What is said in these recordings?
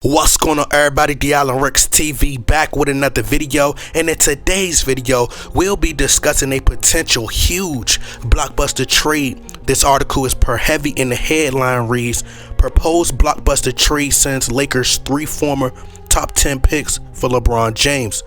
What's going on, everybody? D'Allen Ricks TV back with another video, and in today's video we'll be discussing a potential huge blockbuster trade. This article is per heavy and the headline reads, proposed blockbuster trade sends Lakers 3 former top 10 picks for LeBron James.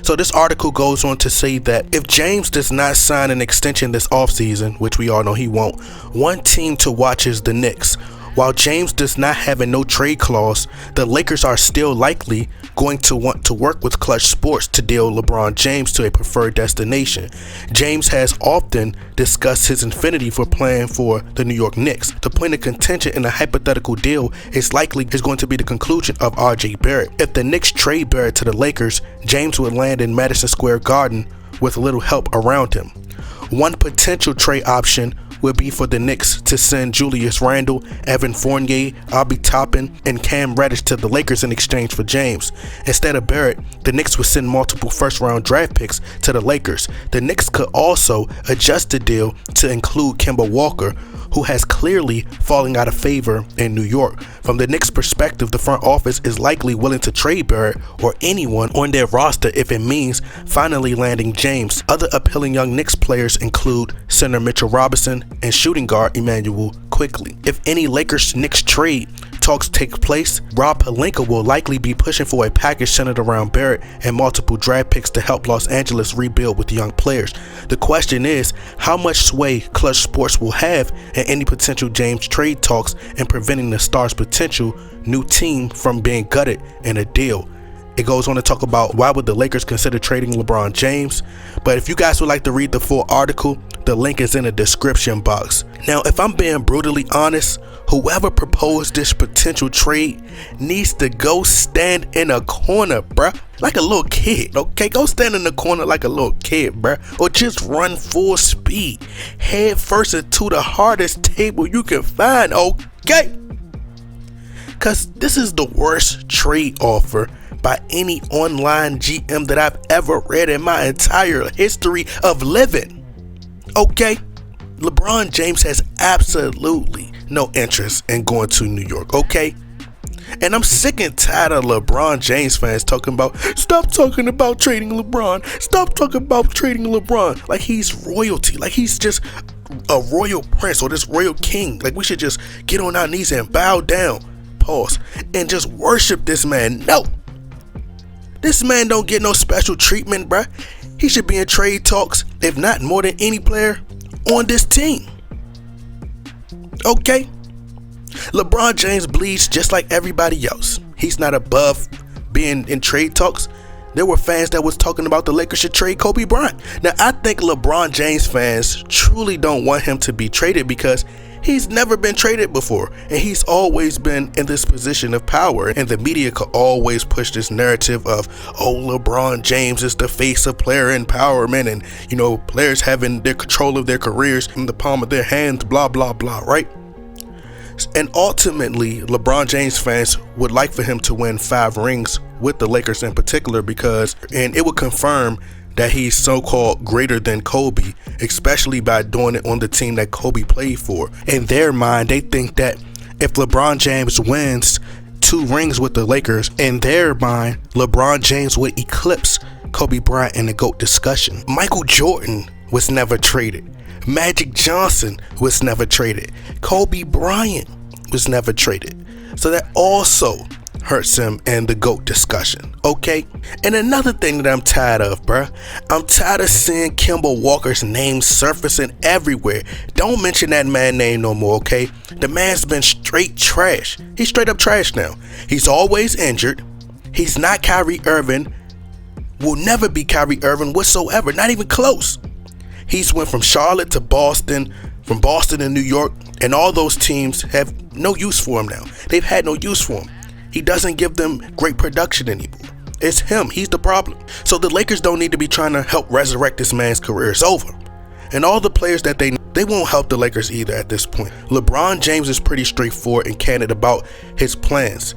So this article goes on to say that if James does not sign an extension this offseason, which we all know he won't, one team to watch is the Knicks. While James does not have a no trade clause, the Lakers are still likely going to want to work with Clutch Sports to deal LeBron James to a preferred destination. James has often discussed his affinity for playing for the New York Knicks. The point of contention in a hypothetical deal is going to be the conclusion of RJ Barret. If the Knicks trade Barret to the Lakers, James would land in Madison Square Garden with little help around him. One potential trade option would be for the Knicks to send Julius, Randle, Evan Fournier, Obi Toppin, and Cam Reddish to the Lakers in exchange for James. Instead of Barret, the Knicks would send multiple first-round draft picks to the Lakers. The Knicks could also adjust the deal to include Kemba Walker, who has clearly fallen out of favor in New York. From the Knicks' perspective, the front office is likely willing to trade Barret or anyone on their roster if it means finally landing James. Other appealing young Knicks players include center Mitchell Robinson and shooting guard Emmanuel Quickly. If any Lakers-Knicks trade talks take place, Rob Pelinka will likely be pushing for a package centered around Barret and multiple draft picks to help Los Angeles rebuild with young players. The question is how much sway Clutch Sports will have in any potential James trade talks and preventing the Stars' potential new team from being gutted in a deal. It goes on to talk about why would the Lakers consider trading LeBron James. But if you guys would like to read the full article, the link is in the description box. Now, if I'm being brutally honest, whoever proposed this potential trade needs to go stand in a corner, bruh. Like a little kid, okay? Go stand in the corner like a little kid, bruh. Or just run full speed, head first into the hardest table you can find, okay? Cause this is the worst trade offer by any online GM that I've ever read in my entire history of living. Okay? LeBron James has absolutely no interest in going to New York, okay? And I'm sick and tired of LeBron James fans talking about, stop talking about trading LeBron, stop talking about trading LeBron, like he's royalty, like he's just a royal prince or this royal king. Like we should just get on our knees and bow down, pause, and just worship this man. No. This man don't get no special treatment, bruh. He should be in trade talks, if not more than any player on this team. Okay? LeBron James bleeds just like everybody else. He's not above being in trade talks. There were fans that was talking about the Lakers should trade Kobe Bryant. Now, I think LeBron James fans truly don't want him to be traded because he's never been traded before, and he's always been in this position of power, and the media could always push this narrative of, oh, LeBron James is the face of player empowerment, and, you know, players having their control of their careers in the palm of their hands, blah, blah, blah, right? And ultimately, LeBron James fans would like for him to win 5 rings with the Lakers in particular and it would confirm that he's so-called greater than Kobe, especially by doing it on the team that Kobe played for. In their mind, they think that if LeBron James wins 2 rings with the Lakers, in their mind, LeBron James would eclipse Kobe Bryant in the GOAT discussion. Michael Jordan was never traded. Magic Johnson was never traded. Kobe Bryant was never traded. So that also hurts him in the GOAT discussion, okay? And another thing that I'm tired of, bruh, I'm tired of seeing Kemba Walker's name surfacing everywhere. Don't mention that man's name no more, okay? The man's been straight trash. He's straight up trash now. He's always injured. He's not Kyrie Irving. Will never be Kyrie Irving whatsoever, not even close. He's went from Charlotte to Boston, from Boston to New York, and all those teams have no use for him now. They've had no use for him. He doesn't give them great production anymore. It's him. He's the problem. So the Lakers don't need to be trying to help resurrect this man's career. It's over. And all the players that they won't help the Lakers either at this point. LeBron James is pretty straightforward and candid about his plans.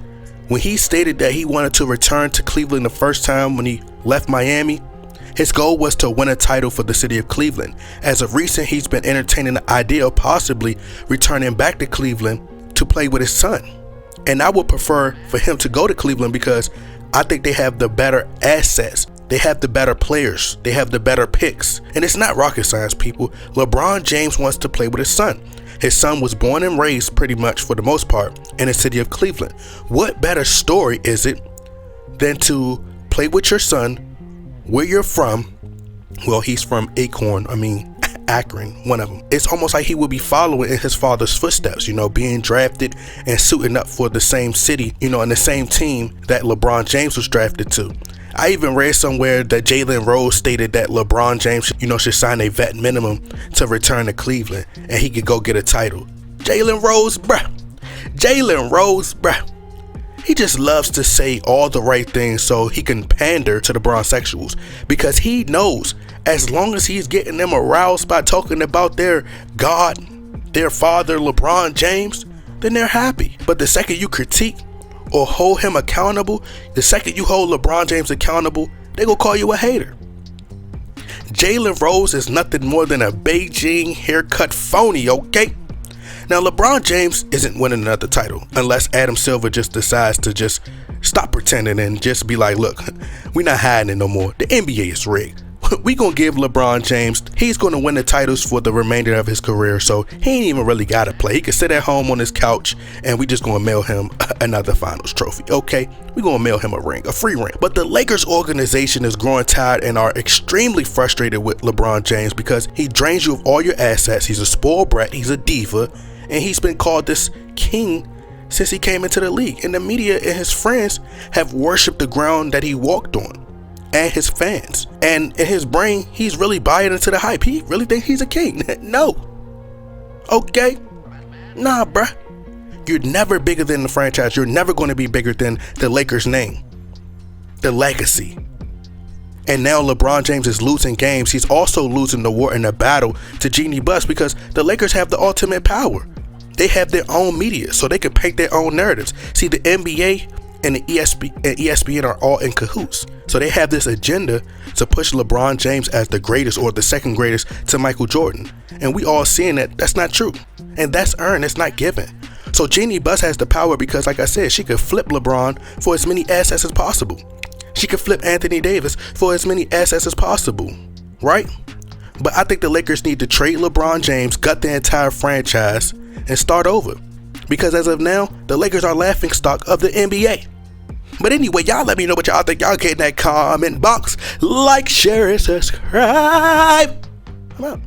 When he stated that he wanted to return to Cleveland the first time when he left Miami, his goal was to win a title for the city of Cleveland. As of recent, he's been entertaining the idea of possibly returning back to Cleveland to play with his son. And I would prefer for him to go to Cleveland because I think they have the better assets. They have the better players. They have the better picks. And it's not rocket science, people. LeBron James wants to play with his son. His son was born and raised pretty much for the most part in the city of Cleveland. What better story is it than to play with your son where you're from? Well, he's from Akron, one of them. It's almost like he would be following in his father's footsteps, being drafted and suiting up for the same city, and the same team that LeBron James was drafted to. I even read somewhere that Jalen Rose stated that LeBron James, should sign a vet minimum to return to Cleveland and he could go get a title. Jalen Rose, bruh. He just loves to say all the right things so he can pander to the Bronsexuals because he knows as long as he's getting them aroused by talking about their God, their father, LeBron James, then they're happy. But the second you critique or hold him accountable, the second you hold LeBron James accountable, they gonna call you a hater. Jalen Rose is nothing more than a Beijing haircut phony, okay? Now, LeBron James isn't winning another title unless Adam Silver just decides to just stop pretending and just be like, look, we're not hiding it no more. The NBA is rigged. We gonna give LeBron James, he's gonna win the titles for the remainder of his career, so he ain't even really gotta play. He can sit at home on his couch and we just gonna mail him another finals trophy, okay? We gonna mail him a ring, a free ring. But the Lakers organization is growing tired and are extremely frustrated with LeBron James because he drains you of all your assets. He's a spoiled brat, he's a diva, and he's been called this king since he came into the league. And the media and his friends have worshipped the ground that he walked on and his fans. And in his brain, he's really buying into the hype. He really thinks he's a king. No. Okay? Nah, bruh. You're never bigger than the franchise. You're never going to be bigger than the Lakers' name, the legacy. And now LeBron James is losing games. He's also losing the war and the battle to Jeanie Buss because the Lakers have the ultimate power. They have their own media, so they can paint their own narratives. See, the NBA and the ESPN are all in cahoots. So they have this agenda to push LeBron James as the greatest or the second greatest to Michael Jordan. And we all seeing that that's not true. And that's earned, it's not given. So Jeanie Buss has the power because, like I said, she could flip LeBron for as many assets as possible. She could flip Anthony Davis for as many assets as possible, right? But I think the Lakers need to trade LeBron James, gut the entire franchise, and start over. Because as of now, the Lakers are laughingstock of the NBA. But anyway, y'all let me know what y'all think. Y'all get in that comment box. Like, share, and subscribe. I'm out.